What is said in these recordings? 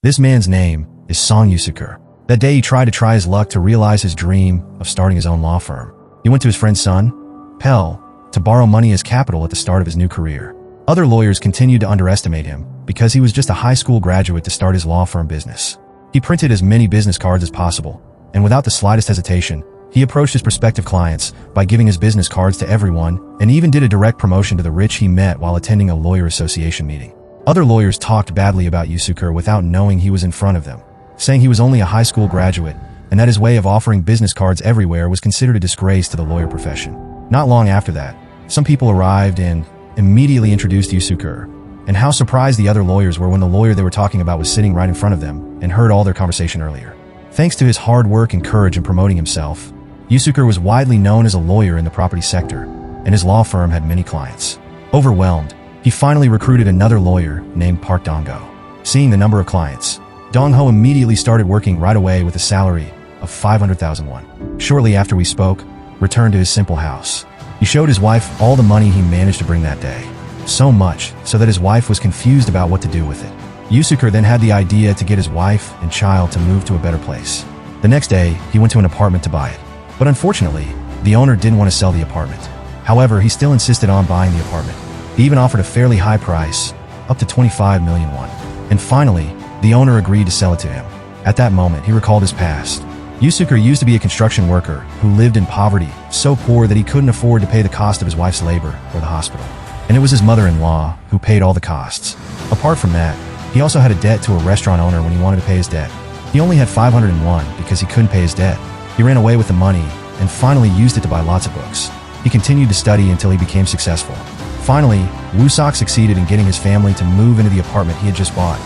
This man's name is 𝐓𝐡𝐞. That day he tried his luck to realize his dream of starting his own law firm. He went to his friend's son, Pell, to borrow money as capital at the start of his new career. Other lawyers continued to underestimate him because he was just a high school graduate to start his law firm business. He printed as many business cards as possible, and without the slightest hesitation, he approached his prospective clients by giving his business cards to everyone and even did a direct promotion to the rich he met while attending a lawyer association meeting. Other lawyers talked badly about 𝐓𝐡𝐞 without knowing he was in front of them, saying he was only a high school graduate and that his way of offering business cards everywhere was considered a disgrace to the lawyer profession. Not long after that, some people arrived and immediately introduced 𝐓𝐡𝐞, and how surprised the other lawyers were when the lawyer they were talking about was sitting right in front of them and heard all their conversation earlier. Thanks to his hard work and courage in promoting himself, 𝐓𝐡𝐞 was widely known as a lawyer in the property sector, and his law firm had many clients. Overwhelmed, he finally recruited another lawyer named Park Dong-ho. Seeing the number of clients, Dong-ho immediately started working right away with a salary of 500,000 won. Shortly after we spoke, returned to his simple house. He showed his wife all the money he managed to bring that day. So much so that his wife was confused about what to do with it. 𝐓𝐡𝐞 then had the idea to get his wife and child to move to a better place. The next day, he went to an apartment to buy it. But unfortunately, the owner didn't want to sell the apartment. However, he still insisted on buying the apartment. He even offered a fairly high price, up to 25 million won. And finally, the owner agreed to sell it to him. At that moment, he recalled his past. 𝐓𝐡𝐞 used to be a construction worker who lived in poverty, so poor that he couldn't afford to pay the cost of his wife's labor or the hospital. And it was his mother-in-law who paid all the costs. Apart from that, he also had a debt to a restaurant owner when he wanted to pay his debt. He only had 501 because he couldn't pay his debt. He ran away with the money and finally used it to buy lots of books. He continued to study until he became successful. Finally, 𝐓𝐡𝐞 succeeded in getting his family to move into the apartment he had just bought,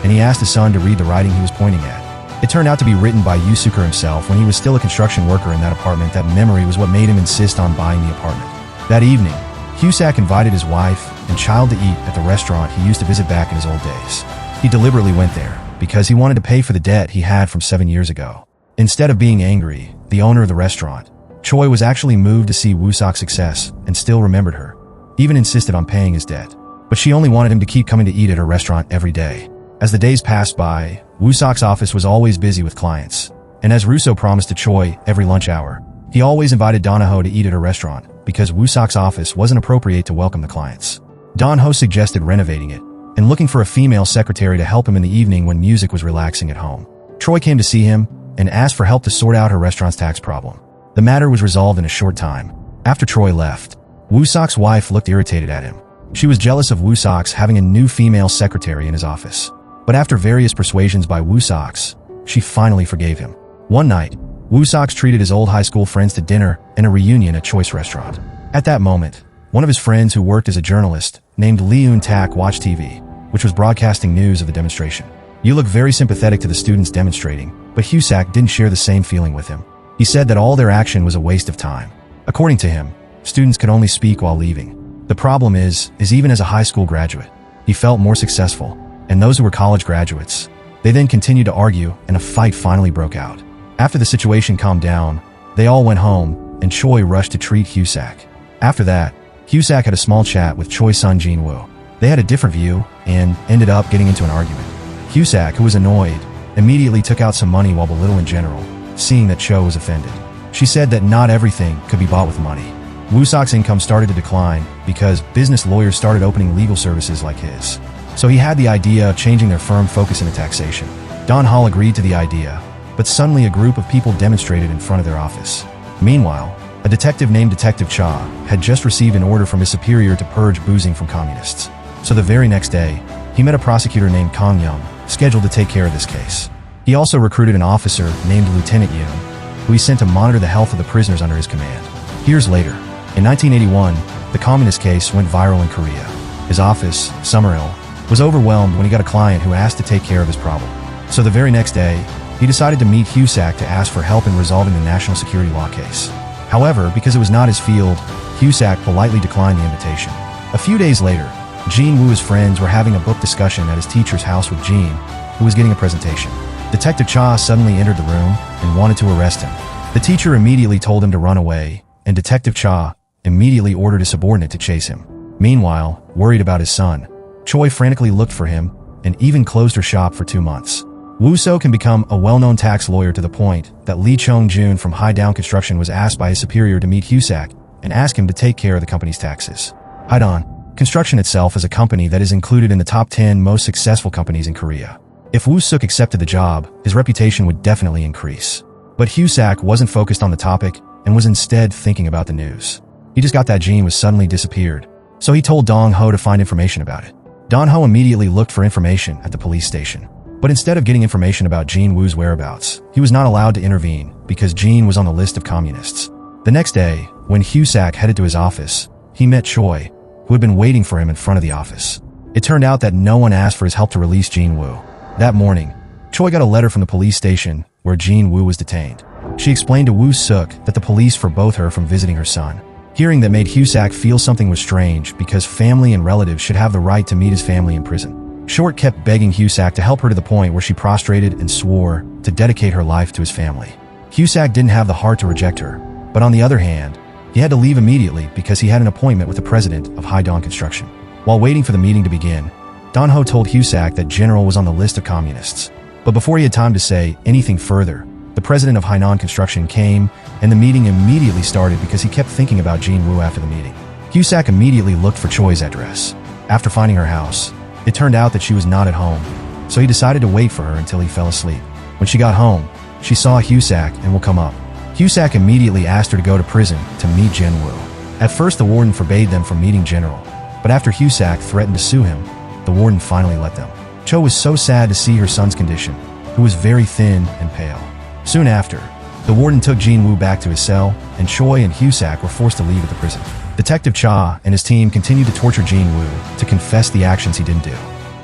and he asked his son to read the writing he was pointing at. It turned out to be written by 𝐓𝐡𝐞 himself when he was still a construction worker in that apartment. That memory was what made him insist on buying the apartment. That evening, 𝐓𝐡𝐞 invited his wife and child to eat at the restaurant he used to visit back in his old days. He deliberately went there because he wanted to pay for the debt he had from 7 years ago. Instead of being angry, the owner of the restaurant, Choi, was actually moved to see 𝐓𝐡𝐞's success and still remembered her, even insisted on paying his debt. But she only wanted him to keep coming to eat at her restaurant every day. As the days passed by, 𝐓𝐡𝐞's office was always busy with clients, and as Russo promised to Choi every lunch hour, he always invited Dong-ho to eat at her restaurant because 𝐓𝐡𝐞's office wasn't appropriate to welcome the clients. Dong-ho suggested renovating it and looking for a female secretary to help him in the evening when music was relaxing at home. Choi came to see him and asked for help to sort out her restaurant's tax problem. The matter was resolved in a short time. After Choi left, 𝐓𝐡𝐞's wife looked irritated at him. She was jealous of 𝐓𝐡𝐞 having a new female secretary in his office. But after various persuasions by 𝐓𝐡𝐞, she finally forgave him. One night, 𝐓𝐡𝐞 treated his old high school friends to dinner and a reunion at Choi's restaurant. At that moment, one of his friends who worked as a journalist, named 𝐓𝐡𝐞 watched TV, which was broadcasting news of the demonstration. You look very sympathetic to the students demonstrating, but 𝐓𝐡𝐞 didn't share the same feeling with him. He said that all their action was a waste of time. According to him, students could only speak while leaving. The problem is even as a high school graduate, he felt more successful, and those who were college graduates. They then continued to argue, and a fight finally broke out. After the situation calmed down, they all went home, and Choi rushed to treat 𝐓𝐡𝐞. After that, 𝐓𝐡𝐞 had a small chat with Choi's son Jin-woo. They had a different view, and ended up getting into an argument. 𝐓𝐡𝐞, who was annoyed, immediately took out some money while belittling General, seeing that Cho was offended. She said that not everything could be bought with money. 𝐓𝐡𝐞's income started to decline because business lawyers started opening legal services like his. So he had the idea of changing their firm focus into taxation. Dong-ho agreed to the idea, but suddenly a group of people demonstrated in front of their office. Meanwhile, a detective named Detective 𝐓𝐡𝐞 had just received an order from his superior to purge boozing from communists. So the very next day, he met a prosecutor named Kang Young, scheduled to take care of this case. He also recruited an officer named Lieutenant Yoon, who he sent to monitor the health of the prisoners under his command. Years later, in 1981, the communist case went viral in Korea. His office, Summerhill, was overwhelmed when he got a client who asked to take care of his problem. So the very next day, he decided to meet 𝐓𝐡𝐞 to ask for help in resolving the national security law case. However, because it was not his field, 𝐓𝐡𝐞 politely declined the invitation. A few days later, Jin-woo's friends were having a book discussion at his teacher's house with Jin, who was getting a presentation. Detective 𝐓𝐡𝐞 suddenly entered the room and wanted to arrest him. The teacher immediately told him to run away, and Detective 𝐓𝐡𝐞 immediately ordered a subordinate to chase him. Meanwhile, worried about his son, Choi frantically looked for him and even closed her shop for 2 months. 𝐓𝐡𝐞 can become a well-known tax lawyer to the point that 𝐓𝐡𝐞 from 𝐻𝐡𝐞 Construction was asked by his superior to meet 𝐓𝐡𝐞 and ask him to take care of the company's taxes. 𝐻𝐡𝐞 Construction itself is a company that is included in the top 10 most successful companies in Korea. If 𝐓𝐡𝐞 accepted the job, his reputation would definitely increase. But 𝐓𝐡𝐞 wasn't focused on the topic and was instead thinking about the news. He just got that Jean was suddenly disappeared, so he told Dong-ho to find information about it. Dong-ho immediately looked for information at the police station. But instead of getting information about Jean Woo's whereabouts, he was not allowed to intervene because Jean was on the list of communists. The next day, when 𝐓𝐡𝐞 headed to his office, he met Choi, who had been waiting for him in front of the office. It turned out that no one asked for his help to release Jean Woo. That morning, Choi got a letter from the police station where Jean Woo was detained. She explained to 𝐓𝐡𝐞 that the police forbade her from visiting her son. Hearing that made 𝐓𝐡𝐞 feel something was strange because family and relatives should have the right to meet his family in prison. Short kept begging 𝐓𝐡𝐞 to help her to the point where she prostrated and swore to dedicate her life to his family. 𝐓𝐡𝐞 didn't have the heart to reject her, but on the other hand, he had to leave immediately because he had an appointment with the president of 𝐻𝐡𝐞 Construction. While waiting for the meeting to begin, Dong-ho told 𝐓𝐡𝐞 that General was on the list of communists. But before he had time to say anything further, the president of 𝐻𝐡𝐞 Construction came, and the meeting immediately started because he kept thinking about Jean Woo after the meeting. 𝐓𝐡𝐞 immediately looked for Choi's address. After finding her house, it turned out that she was not at home, so he decided to wait for her until he fell asleep. When she got home, she saw 𝐓𝐡𝐞 and will come up. 𝐓𝐡𝐞 immediately asked her to go to prison to meet Jean Woo. At first, the warden forbade them from meeting General, but after 𝐓𝐡𝐞 threatened to sue him, the warden finally let them. Cho was so sad to see her son's condition, who was very thin and pale. Soon after, the warden took Jean Woo back to his cell, and Choi and 𝐓𝐡𝐞 were forced to leave at the prison. Detective Cha and his team continued to torture Jean Woo to confess the actions he didn't do.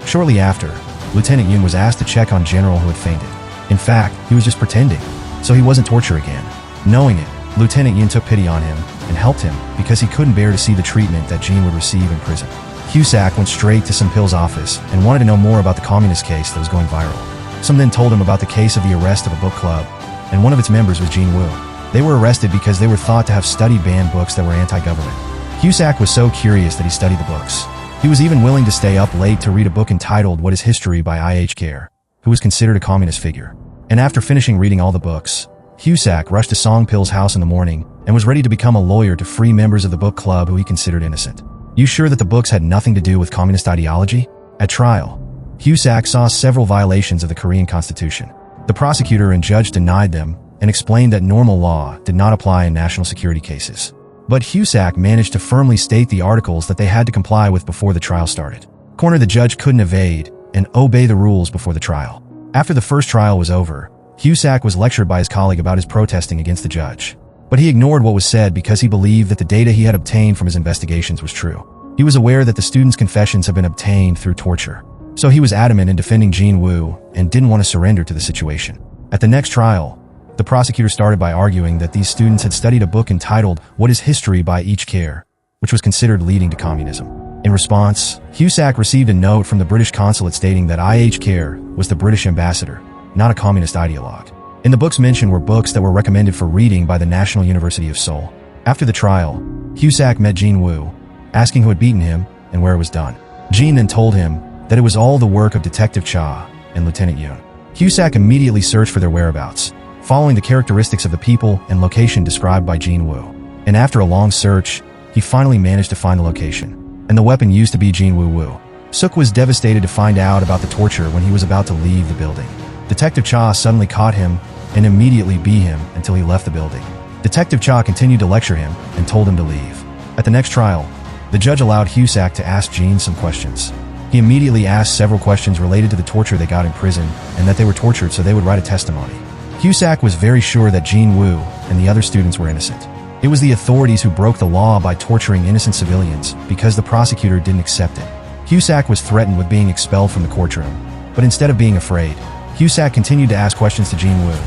Shortly after, Lieutenant Yoon was asked to check on General who had fainted. In fact, he was just pretending, so he wasn't tortured again. Knowing it, Lieutenant Yoon took pity on him and helped him because he couldn't bear to see the treatment that Jean would receive in prison. 𝐓𝐡𝐞 went straight to Sung-pil's office and wanted to know more about the communist case that was going viral. Some then told him about the case of the arrest of a book club, and one of its members was Jean Woo. They were arrested because they were thought to have studied banned books that were anti-government. 𝐓𝐡𝐞 was so curious that he studied the books. He was even willing to stay up late to read a book entitled What is History by 𝐓𝐡𝐞, who was considered a communist figure. And after finishing reading all the books, 𝐓𝐡𝐞 rushed to Sung-pil's house in the morning and was ready to become a lawyer to free members of the book club who he considered innocent. You sure that the books had nothing to do with communist ideology? At trial, 𝐓𝐡𝐞 saw several violations of the Korean Constitution. The prosecutor and judge denied them and explained that normal law did not apply in national security cases. But 𝐓𝐡𝐞 managed to firmly state the articles that they had to comply with before the trial started. Corner the judge couldn't evade and obey the rules before the trial. After the first trial was over, 𝐓𝐡𝐞 was lectured by his colleague about his protesting against the judge. But he ignored what was said because he believed that the data he had obtained from his investigations was true. He was aware that the students' confessions had been obtained through torture. So he was adamant in defending Jean Woo and didn't want to surrender to the situation. At the next trial, the prosecutor started by arguing that these students had studied a book entitled What is History by 𝐓𝐡𝐞, which was considered leading to communism. In response, 𝐓𝐡𝐞 received a note from the British consulate stating that 𝐓𝐡𝐞 was the British ambassador, not a communist ideologue. In the books mentioned were books that were recommended for reading by the National University of Seoul. After the trial, 𝐓𝐡𝐞 met Jean Woo, asking who had beaten him and where it was done. Jean then told him that it was all the work of Detective Cha and Lieutenant Yoon. 𝐓𝐡𝐞 immediately searched for their whereabouts, following the characteristics of the people and location described by Jean Woo. And after a long search, he finally managed to find the location. And the weapon used to be Jean Woo. Suk was devastated to find out about the torture when he was about to leave the building. Detective Cha suddenly caught him and immediately beat him until he left the building. Detective Cha continued to lecture him and told him to leave. At the next trial, the judge allowed 𝐓𝐡𝐞 to ask Jean some questions. He immediately asked several questions related to the torture they got in prison and that they were tortured so they would write a testimony. 𝐓𝐡𝐞 was very sure that Jean Woo and the other students were innocent. It was the authorities who broke the law by torturing innocent civilians because the prosecutor didn't accept it. 𝐓𝐡𝐞 was threatened with being expelled from the courtroom, but instead of being afraid, 𝐓𝐡𝐞 continued to ask questions to Jean Woo,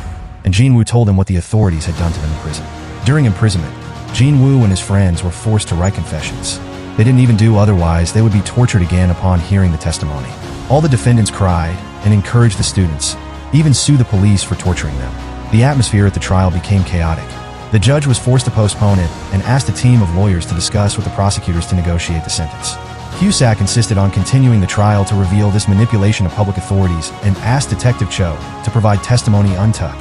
and Jean Woo told him what the authorities had done to them in prison. During imprisonment, Jean Woo and his friends were forced to write confessions. They didn't even do otherwise, they would be tortured again upon hearing the testimony. All the defendants cried and encouraged the students, even sued the police for torturing them. The atmosphere at the trial became chaotic. The judge was forced to postpone it and asked a team of lawyers to discuss with the prosecutors to negotiate the sentence. 𝐓𝐡𝐞 insisted on continuing the trial to reveal this manipulation of public authorities and asked Detective 𝐂 to provide testimony. 𝐓𝐡𝐞,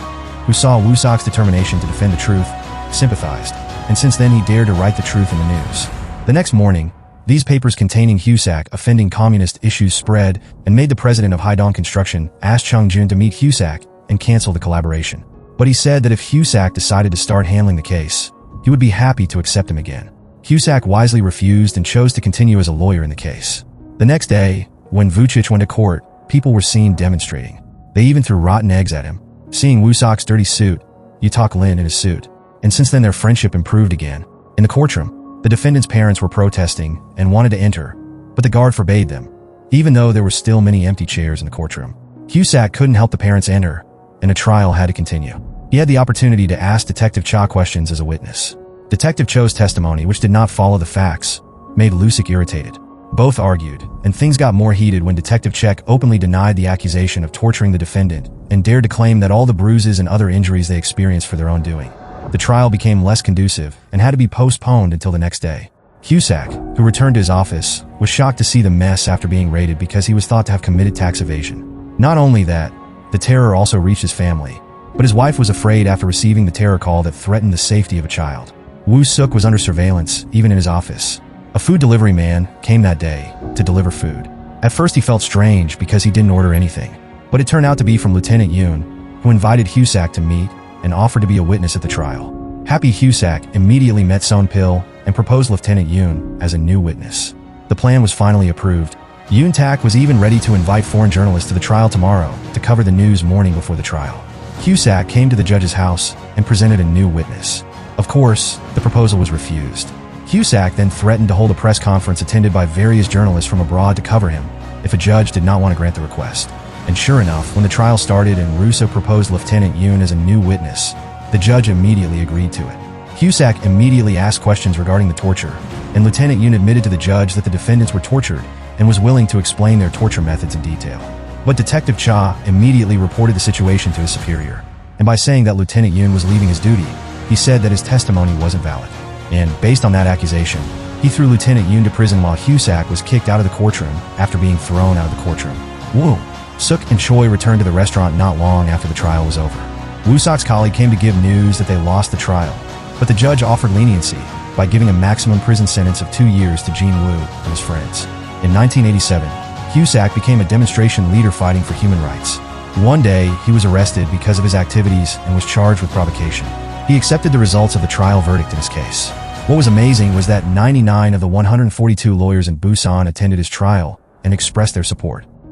who saw 𝐓𝐡𝐞's determination to defend the truth, sympathized, and since then he dared to write the truth in the news. The next morning, these papers containing 𝐓𝐡𝐞 offending communist issues spread and made the president of Haidong Construction ask Chung Jun to meet 𝐓𝐡𝐞 and cancel the collaboration. But he said that if 𝐓𝐡𝐞 decided to start handling the case, he would be happy to accept him again. 𝐓𝐡𝐞 wisely refused and chose to continue as a lawyer in the case. The next day, when 𝐓𝐡𝐞 went to court, people were seen demonstrating. They even threw rotten eggs at him, seeing 𝐓𝐡𝐞's dirty suit, 𝐓𝐡𝐞 in his suit. And since then their friendship improved again. In the courtroom, the defendant's parents were protesting and wanted to enter, but the guard forbade them, even though there were still many empty chairs in the courtroom. 𝐓𝐡𝐞 couldn't help the parents enter, and the trial had to continue. He had the opportunity to ask Detective 𝐂 questions as a witness. Detective 𝐂's testimony, which did not follow the facts, made 𝐓𝐡𝐞 irritated. Both argued, and things got more heated when Detective 𝐂 openly denied the accusation of torturing the defendant and dared to claim that all the bruises and other injuries they experienced for their own doing. The trial became less conducive and had to be postponed until the next day. 𝐓𝐡𝐞, who returned to his office, was shocked to see the mess after being raided because he was thought to have committed tax evasion. Not only that, the terror also reached his family, but his wife was afraid after receiving the terror call that threatened the safety of a child. 𝐓𝐡𝐞 was under surveillance, even in his office. A food delivery man came that day to deliver food. At first he felt strange because he didn't order anything, but it turned out to be from Lieutenant Yoon, who invited 𝐓𝐡𝐞 to meet and offered to be a witness at the trial. Happy 𝐓𝐡𝐞 immediately met Seon-pil and proposed Lieutenant Yoon as a new witness. The plan was finally approved. Yoon-tak was even ready to invite foreign journalists to the trial tomorrow to cover the news morning before the trial. 𝐓𝐡𝐞 came to the judge's house and presented a new witness. Of course, the proposal was refused. 𝐓𝐡𝐞 then threatened to hold a press conference attended by various journalists from abroad to cover him if a judge did not want to grant the request. And sure enough, when the trial started and 𝐓𝐡𝐞 proposed Lieutenant Yoon as a new witness, the judge immediately agreed to it. 𝐓𝐡𝐞 immediately asked questions regarding the torture, and Lieutenant Yoon admitted to the judge that the defendants were tortured and was willing to explain their torture methods in detail. But Detective 𝐂 immediately reported the situation to his superior, and by saying that Lieutenant Yoon was leaving his duty, he said that his testimony wasn't valid. And based on that accusation, he threw Lieutenant Yoon to prison while 𝐓𝐡𝐞 was kicked out of the courtroom after being thrown out of the courtroom. 𝐓𝐡𝐞 and Choi returned to the restaurant not long after the trial was over. 𝐓𝐡𝐞's colleague came to give news that they lost the trial, but the judge offered leniency by giving a maximum prison sentence of 2 years to Jin-woo and his friends. In 1987, 𝐓𝐡𝐞 became a demonstration leader fighting for human rights. One day, he was arrested because of his activities and was charged with provocation. He accepted the results of the trial verdict in his case. What was amazing was that 99 of the 142 lawyers in Busan attended his trial and expressed their support.